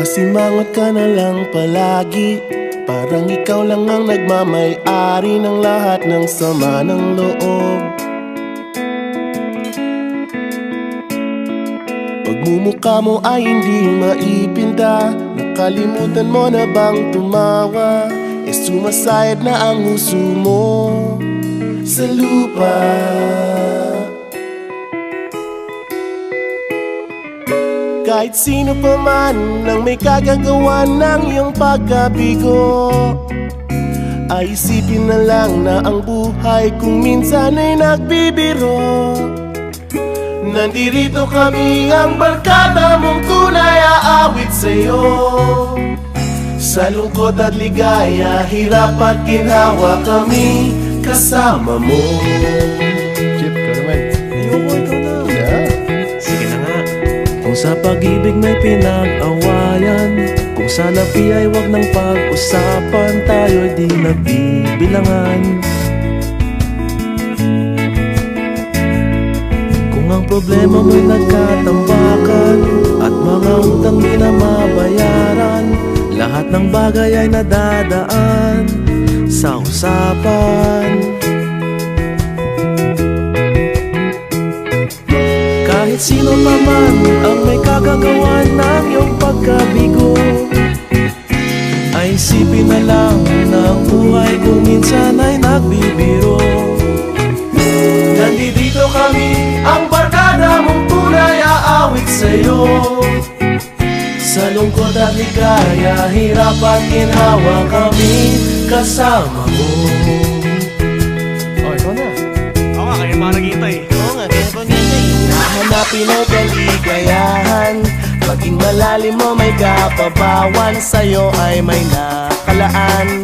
Nakasimangot ka na lang palagi, parang ikaw lang ang nagmamay-ari ng lahat ng sama ng loob. Pagmumukha mo ay hindi maipinta, nakalimutan mo na bang tumawa? Sumasayad na ang huso mo sa lupa. Kahit sino pa man ang may kagagawa ng iyong pagkabigo, ay isipin na lang na ang buhay kung minsan ay nagbibiro. Nandirito kami, ang barkada mong tunay aawit sa'yo. Sa lungkot at ligaya, hirap at ginhawa, kami kasama mo. Chip, ikaw naman. Ayoko, ikaw na. Yeah. Sige na nga. Kung sa pag-ibig may pinag-awayan, kung sa lapi ay wag nang pag-usapan, tayo'y di nagbibilangan. Kung ang problema mo'y nagkatambakan at mga utang di na mabayaran, lahat ng bagay ay nadadaan sa usapan. Kahit sino pa man ang may kagagawa ng iyong pagkabigo, ay isipin na lang na ang buhay kung minsan ay nagbibiro. Nandito kami, ang barkada mong tunay aawit sa'yo. Sa lungkot at ligaya, hirap at ginhawa, kami kasama mo. Oh, ikaw na. Oo nga, kaya pa naghihintay. Oo nga, kaya pa nintay. Hanapin ang kaligayahan, maging malalim mo may kapabawan, sa'yo ay may nakalaan.